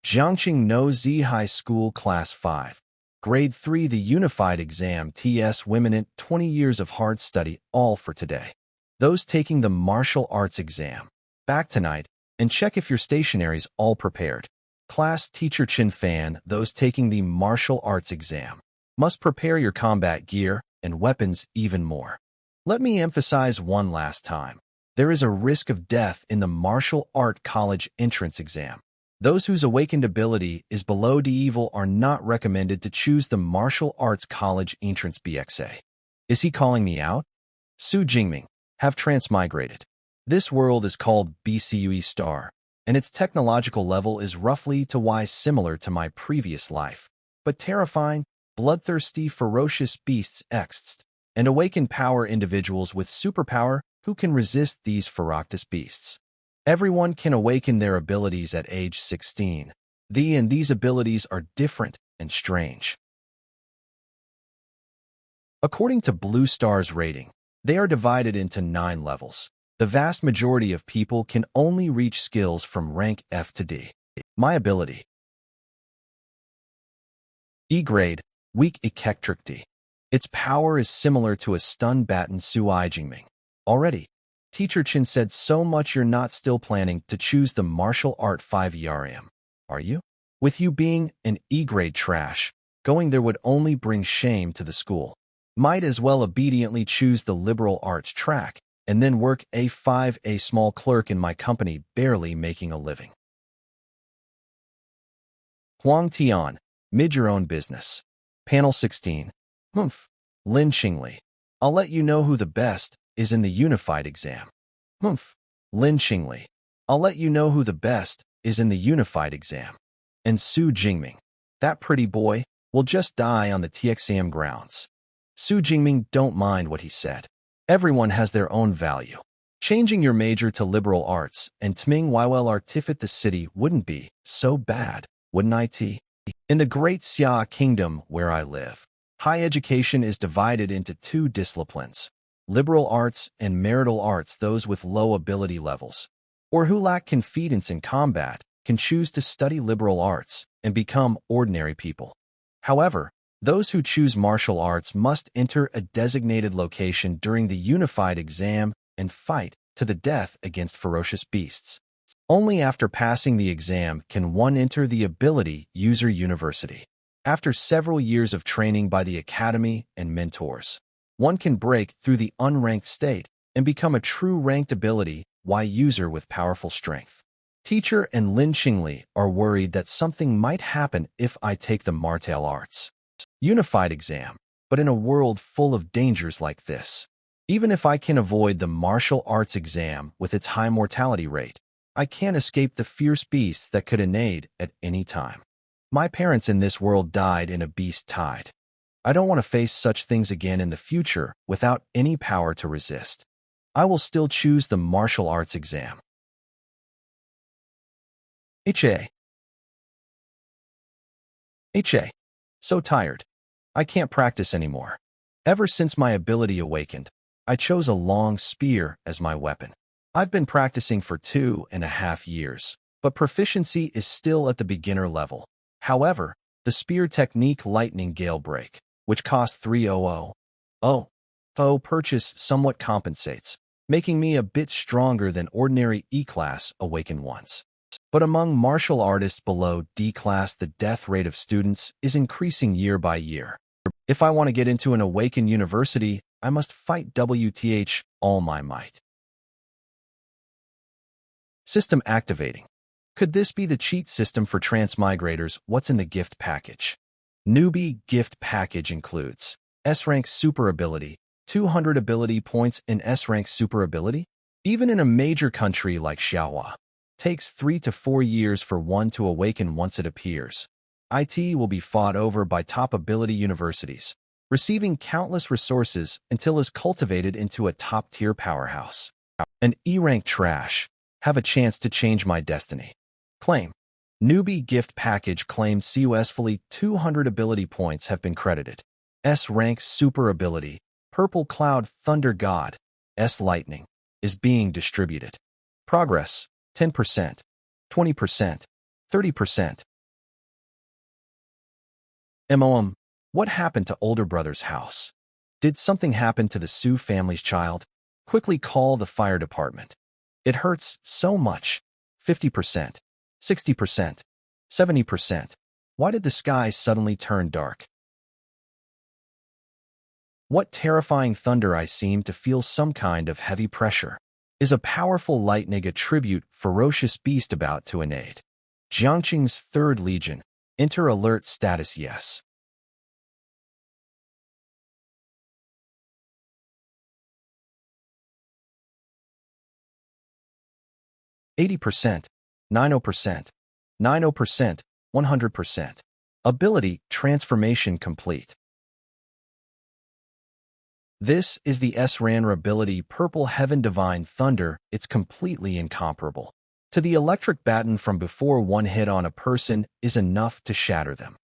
Jiangqing No Z High School Class 5. Grade 3 The Unified Exam TS Women 20 years of hard study all for today. Those taking the martial arts exam. Back tonight and check if your stationary's all prepared. Class Teacher Chin Fan. Those taking the martial arts exam must prepare your combat gear and weapons even more. Let me emphasize one last time. There is a risk of death in the martial art college entrance exam. Those whose awakened ability is below D evil are not recommended to choose the martial arts college entrance BXA. Is he calling me out? Su Jingming, have transmigrated. This world is called BCUE Star, and its technological level is roughly to Y similar to my previous life, but terrifying, bloodthirsty, ferocious beasts exist, and awakened power individuals with superpower who can resist these ferocious beasts. Everyone can awaken their abilities at age 16. These abilities are different and strange. According to Blue Star's rating, they are divided into 9 levels. The vast majority of people can only reach skills from rank F to D. My ability. E grade, weak electric D. Its power is similar to a stun baton Su Jingming. Already, Teacher Chin said so much you're not still planning to choose the martial art 5 ERM. Are you? With you being an E-grade trash, going there would only bring shame to the school. Might as well obediently choose the liberal arts track and then work A5 a small clerk in my company barely making a living. Huang Tian, mid your own business. Panel 16. Lin Qingli. I'll let you know who the best is in the unified exam. Lin Qingli. I'll let you know who the best is in the unified exam. And Su Jingming. That pretty boy will just die on the TXAM grounds. Su Jingming don't mind what he said. Everyone has their own value. Changing your major to liberal arts and Tming Waiwell Artifit the city wouldn't be so bad, wouldn't it? In the Great Xia Kingdom where I live, high education is divided into 2 disciplines. Liberal arts and marital arts. Those with low ability levels, or who lack confidence in combat, can choose to study liberal arts and become ordinary people. However, those who choose martial arts must enter a designated location during the unified exam and fight to the death against ferocious beasts. Only after passing the exam can one enter the Ability User University. After several years of training by the academy and mentors, one can break through the unranked state and become a true ranked ability Y user with powerful strength. Teacher and Lin Qingli are worried that something might happen if I take the martial arts unified exam, but in a world full of dangers like this, even if I can avoid the martial arts exam with its high mortality rate, I can't escape the fierce beasts that could invade at any time. My parents in this world died in a beast tide. I don't want to face such things again in the future without any power to resist. I will still choose the martial arts exam. HA. So tired. I can't practice anymore. Ever since my ability awakened, I chose a long spear as my weapon. I've been practicing for 2.5 years, but proficiency is still at the beginner level. However, the spear technique Lightning Gale Break, which costs 300 purchase somewhat compensates, making me a bit stronger than ordinary E-class awakened ones. But among martial artists below D-class, the death rate of students is increasing year by year. If I want to get into an awakened university, I must fight WTH all my might. System activating. Could this be the cheat system for transmigrators? What's in the gift package? Newbie gift package includes S-rank super ability, 200 ability points in S-rank super ability. Even in a major country like Xiaohua, takes 3 to 4 years for one to awaken once it appears. IT will be fought over by top ability universities, receiving countless resources until is cultivated into a top-tier powerhouse. An E-rank trash have a chance to change my destiny. Claim. Newbie gift package claimed successfully 200 ability points have been credited. S-rank super ability, Purple Cloud Thunder God, S Lightning, is being distributed. Progress, 10%, 20%, 30%, MOM, what happened to older brother's house? Did something happen to the Su family's child? Quickly call the fire department. It hurts so much. 50%, 60%, 70%. Why did the sky suddenly turn dark? What terrifying thunder! I seem to feel some kind of heavy pressure. Is a powerful lightning a tribute ferocious beast about to invade? Jiangqing's 3rd Legion. Enter alert status yes. 80%, 90%, 90%, 100%. Ability transformation complete. This is the S-Ranra ability Purple Heaven Divine Thunder. It's completely incomparable. To the electric baton from before, one hit on a person is enough to shatter them.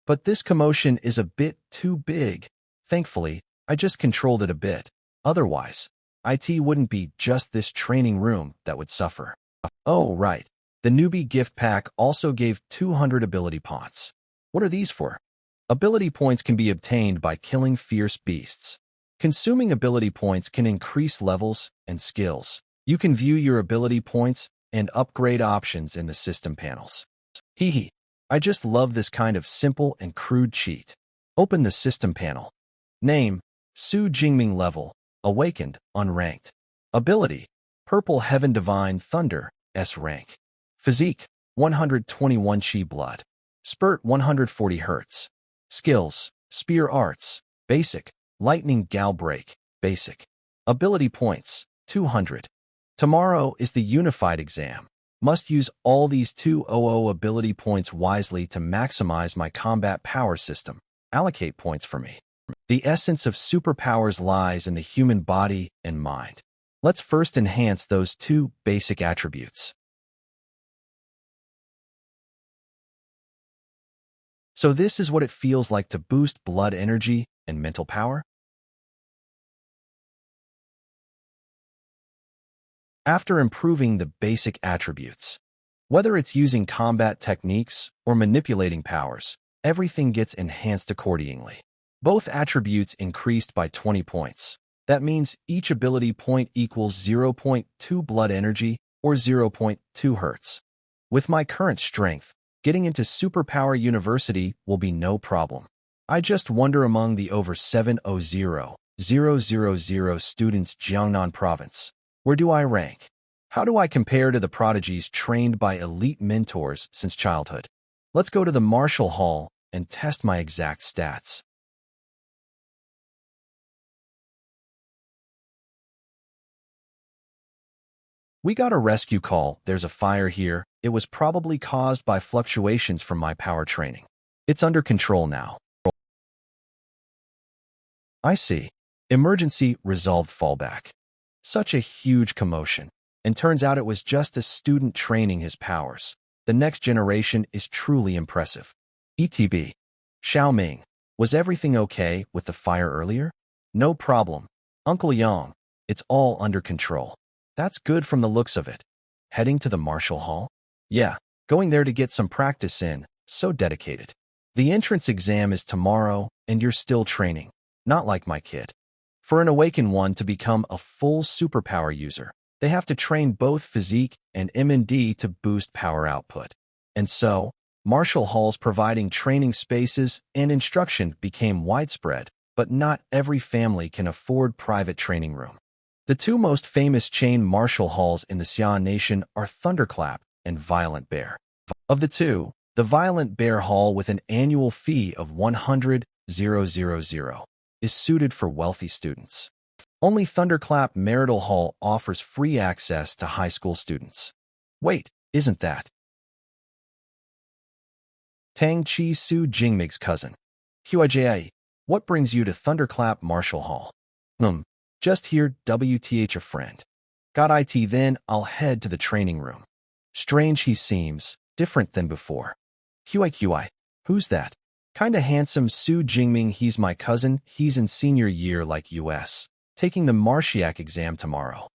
But this commotion is a bit too big. Thankfully, I just controlled it a bit. Otherwise, it wouldn't be just this training room that would suffer. Oh, right. The newbie gift pack also gave 200 ability points. What are these for? Ability points can be obtained by killing fierce beasts. Consuming ability points can increase levels and skills. You can view your ability points and upgrade options in the system panels. Hee. I just love this kind of simple and crude cheat. Open the system panel. Name, Su Jingming level, awakened, unranked. Ability, Purple Heaven Divine Thunder, S rank. Physique, 121 Chi blood. Spurt 140 Hz. Skills, Spear Arts, Basic, Lightning Gal Break, Basic. Ability points, 200. Tomorrow is the unified exam. Must use all these 200 ability points wisely to maximize my combat power system. Allocate points for me. The essence of superpowers lies in the human body and mind. Let's first enhance those 2 basic attributes. So this is what it feels like to boost blood energy and mental power? After improving the basic attributes, whether it's using combat techniques or manipulating powers, everything gets enhanced accordingly. Both attributes increased by 20 points. That means each ability point equals 0.2 blood energy or 0.2 Hz. With my current strength, getting into Superpower University will be no problem. I just wonder among the over 700,000 students Jiangnan province, where do I rank? How do I compare to the prodigies trained by elite mentors since childhood? Let's go to the Martial Hall and test my exact stats. We got a rescue call. There's a fire here. It was probably caused by fluctuations from my power training. It's under control now. I see. Emergency resolved fallback. Such a huge commotion. And turns out it was just a student training his powers. The next generation is truly impressive. ETB. Xiaoming. Was everything okay with the fire earlier? No problem. Uncle Yang. It's all under control. That's good from the looks of it. Heading to the Martial Hall? Yeah, going there to get some practice in. So dedicated. The entrance exam is tomorrow, and you're still training. Not like my kid. For an awakened one to become a full superpower user, they have to train both physique and M&D to boost power output. And so, Martial Halls providing training spaces and instruction became widespread, but not every family can afford private training room. The 2 most famous chain martial halls in the Xian nation are Thunderclap and Violent Bear. Of the 2, the Violent Bear Hall with an annual fee of 100,000 is suited for wealthy students. Only Thunderclap Marital Hall offers free access to high school students. Wait, isn't that Tang Chi Su Jingmig's cousin? Huijie, what brings you to Thunderclap Martial Hall? Just here, WTH a friend. Got IT then, I'll head to the training room. Strange he seems, different than before. QI, who's that? Kinda handsome Su Jingming, he's my cousin, he's in senior year like US. Taking the Marshiak exam tomorrow.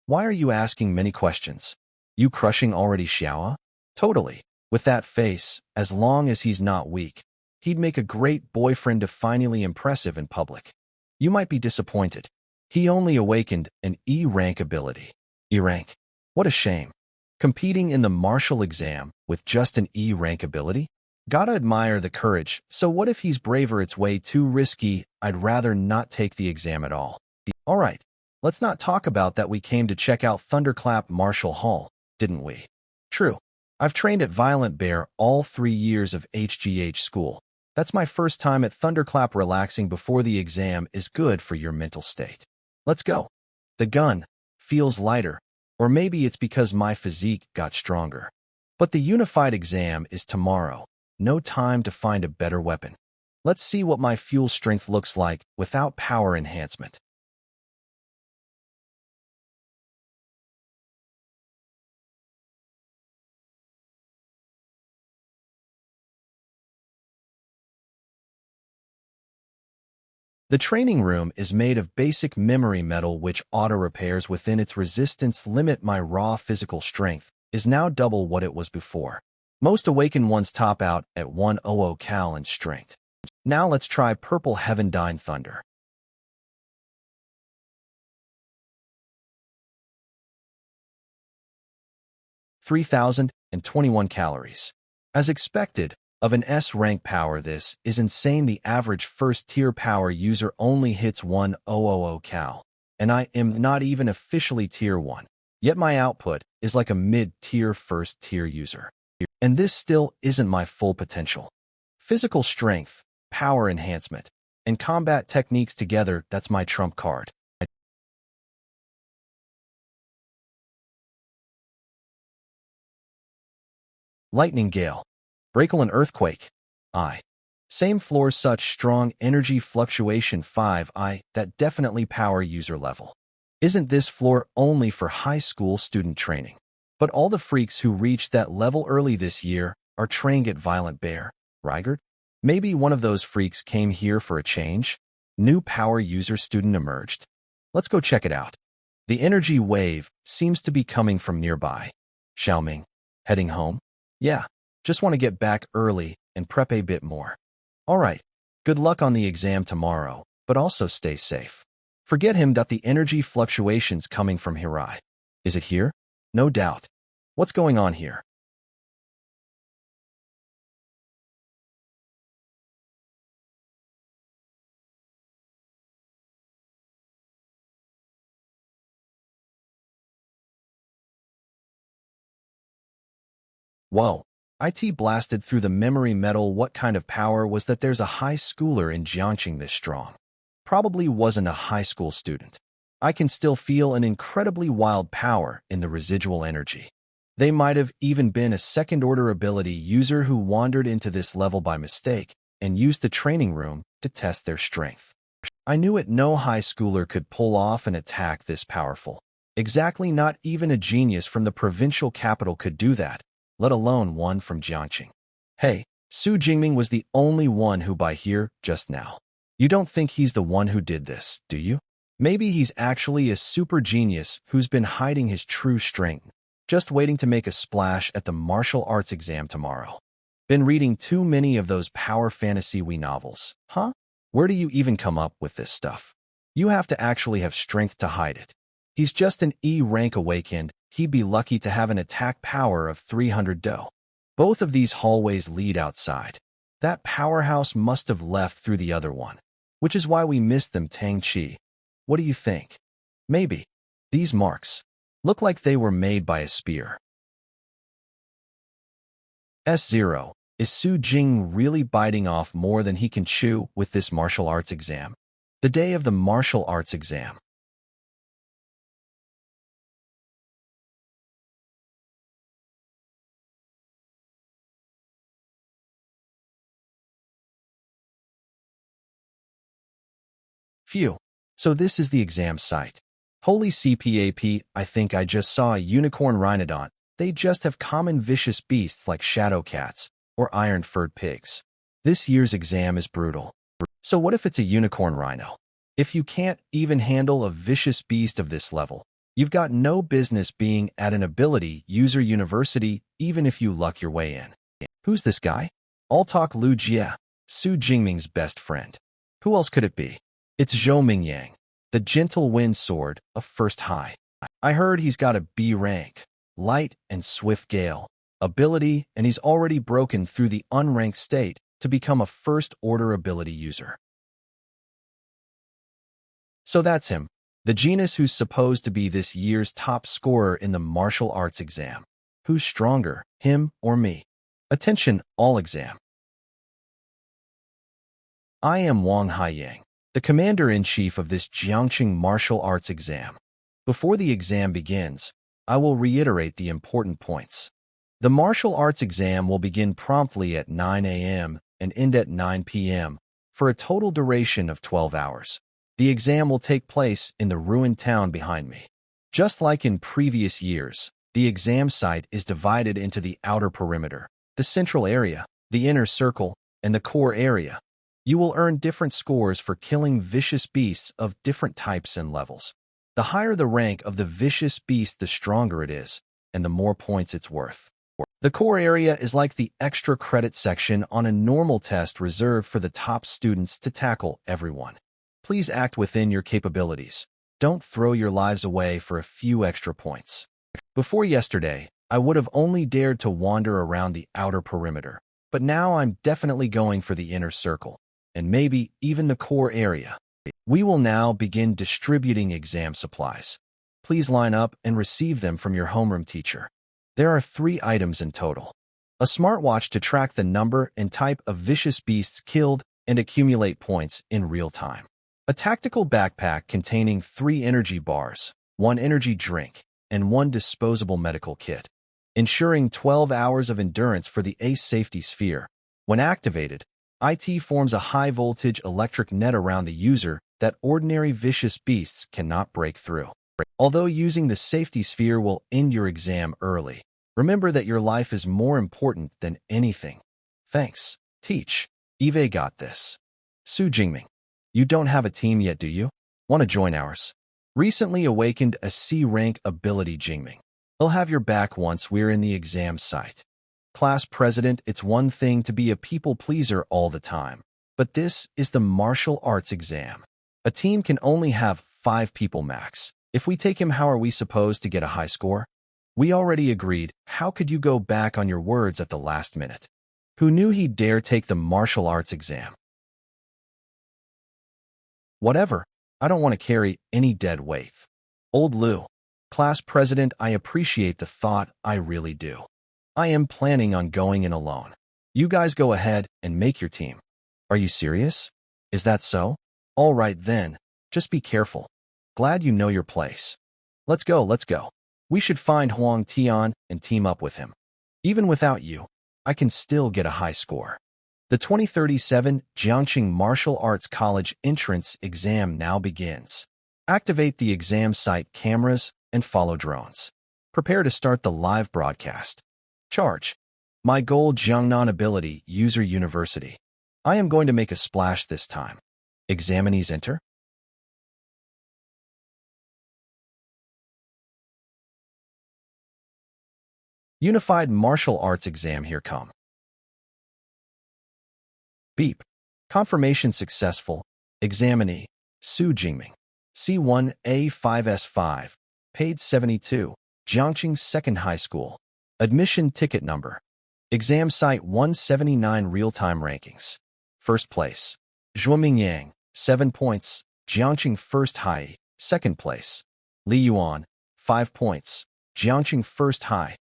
Why are you asking many questions? You crushing already Xiaoa? Totally. With that face, as long as he's not weak. He'd make a great boyfriend, definingly impressive in public. You might be disappointed. He only awakened an E rank ability. E rank? What a shame. Competing in the martial exam with just an E rank ability? Gotta admire the courage. So what if he's braver? It's way too risky. I'd rather not take the exam at all. Alright, let's not talk about that. We came to check out Thunderclap Martial Hall, didn't we? True. I've trained at Violent Bear all 3 years of HGH school. That's my first time at Thunderclap. Relaxing before the exam is good for your mental state. Let's go. The gun feels lighter, or maybe it's because my physique got stronger. But the unified exam is tomorrow. No time to find a better weapon. Let's see what my fuel strength looks like without power enhancement. The training room is made of basic memory metal which auto-repairs within its resistance limit. My raw physical strength is now double what it was before. Most awakened ones top out at 100 cal in strength. Now let's try Purple Heaven Dine Thunder. 3,021 calories. As expected, of an S-rank power, this is insane. The average first-tier power user only hits 1,000 cal, and I am not even officially tier 1. Yet my output is like a mid-tier first-tier user. And this still isn't my full potential. Physical strength, power enhancement, and combat techniques together, that's my trump card. Lightning Gale. Breakle and Earthquake. Same floor, such strong energy fluctuation 5 that definitely power user level. Isn't this floor only for high school student training? But all the freaks who reached that level early this year are trained at Violent Bear, Rigert? Maybe one of those freaks came here for a change? New power user student emerged. Let's go check it out. The energy wave seems to be coming from nearby. Xiaoming, heading home? Yeah, just want to get back early and prep a bit more. Alright, good luck on the exam tomorrow, but also stay safe. Forget him. The energy fluctuations coming from Hirai. Is it here? No doubt. What's going on here? Whoa. IT blasted through the memory metal. What kind of power was that? There's a high schooler in Jiangxing this strong. Probably wasn't a high school student. I can still feel an incredibly wild power in the residual energy. They might have even been a second-order ability user who wandered into this level by mistake and used the training room to test their strength. I knew it. No high schooler could pull off an attack this powerful. Exactly, not even a genius from the provincial capital could do that, let alone one from Jiangxing. Hey, Su Jingming was the only one who by here just now. You don't think he's the one who did this, do you? Maybe he's actually a super genius who's been hiding his true strength, just waiting to make a splash at the martial arts exam tomorrow. Been reading too many of those power fantasy novels, huh? Where do you even come up with this stuff? You have to actually have strength to hide it. He's just an E rank awakened. He'd be lucky to have an attack power of 300 do. Both of these hallways lead outside. That powerhouse must have left through the other one, which is why we missed them. Tang Chi. What do you think? Maybe. These marks look like they were made by a spear. S0. Is Su Jing really biting off more than he can chew with this martial arts exam? The day of the martial arts exam. Phew. So this is the exam site. Holy CPAP, I think I just saw a unicorn rhinodont. They just have common vicious beasts like shadow cats or iron-furred pigs. This year's exam is brutal. So what if it's a unicorn rhino? If you can't even handle a vicious beast of this level, you've got no business being at an ability user university, even if you luck your way in. Who's this guy? All talk Lu Jie. Su Jingming's best friend. Who else could it be? It's Zhou Mingyang, the gentle wind sword of first high. I heard he's got a B rank, light and swift gale ability, and he's already broken through the unranked state to become a first-order ability user. So that's him, the genius who's supposed to be this year's top scorer in the martial arts exam. Who's stronger, him or me? Attention, all exam. I am Wang Haiyang, the commander-in-chief of this Jiangqing martial arts exam. Before the exam begins, I will reiterate the important points. The martial arts exam will begin promptly at 9 a.m. and end at 9 p.m. for a total duration of 12 hours. The exam will take place in the ruined town behind me. Just like in previous years, the exam site is divided into the outer perimeter, the central area, the inner circle, and the core area. You will earn different scores for killing vicious beasts of different types and levels. The higher the rank of the vicious beast, the stronger it is, and the more points it's worth. The core area is like the extra credit section on a normal test reserved for the top students to tackle everyone. Please act within your capabilities. Don't throw your lives away for a few extra points. Before yesterday, I would have only dared to wander around the outer perimeter, but now I'm definitely going for the inner circle, and maybe even the core area. We will now begin distributing exam supplies. Please line up and receive them from your homeroom teacher. There are 3 items in total. A smartwatch to track the number and type of vicious beasts killed and accumulate points in real time. A tactical backpack containing 3 energy bars, 1 energy drink, and 1 disposable medical kit, ensuring 12 hours of endurance for the ACE safety sphere. When activated, IT forms a high-voltage electric net around the user that ordinary vicious beasts cannot break through. Although using the safety sphere will end your exam early, remember that your life is more important than anything. Thanks. Teach. Eve got this. Su Jingming. You don't have a team yet, do you? Want to join ours? Recently awakened a C-rank ability Jingming. He'll have your back once we're in the exam site. Class president, it's one thing to be a people pleaser all the time, but this is the martial arts exam. A team can only have 5 people max. If we take him, how are we supposed to get a high score? We already agreed. How could you go back on your words at the last minute? Who knew he'd dare take the martial arts exam? Whatever. I don't want to carry any dead weight. Old Lou. Class president, I appreciate the thought, I really do. I am planning on going in alone. You guys go ahead and make your team. Are you serious? Is that so? All right then. Just be careful. Glad you know your place. Let's go, let's go. We should find Huang Tian and team up with him. Even without you, I can still get a high score. The 2037 Jiangqing Martial Arts College entrance exam now begins. Activate the exam site cameras and follow drones. Prepare to start the live broadcast. Charge. My goal, Jiangnan Ability User University. I am going to make a splash this time. Examinees enter. Unified Martial Arts Exam, here come. Beep. Confirmation successful. Examinee, Su Jingming. C1A5S5. Page 72. Jiangqing Second High School. Admission ticket number. Exam site 179 real-time rankings. First place. Zhou Mingyang, 7 points. Jiangqing First High. Second place. Li Yuan, 5 points. Jiangqing First High.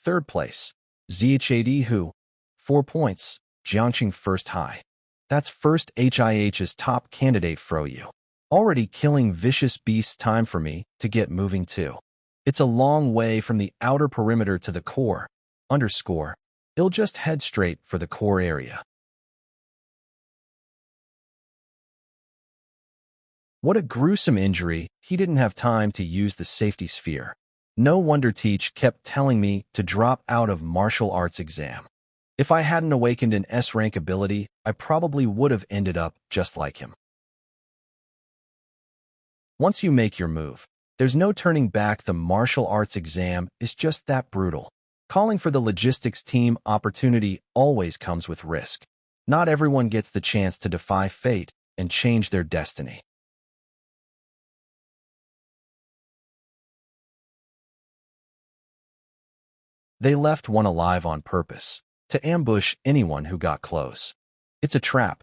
Third place. Zhad Hu, 4 points. Jiangqing First High. That's first HIH's top candidate fro you. Already killing vicious beasts, time for me to get moving too. It's a long way from the outer perimeter to the core. Underscore. I'll just head straight for the core area. What a gruesome injury. He didn't have time to use the safety sphere. No wonder Teach kept telling me to drop out of martial arts exam. If I hadn't awakened an S-rank ability, I probably would have ended up just like him. Once you make your move, there's no turning back. The martial arts exam is just that brutal. Calling for the logistics team opportunity always comes with risk. Not everyone gets the chance to defy fate and change their destiny. They left one alive on purpose, to ambush anyone who got close. It's a trap,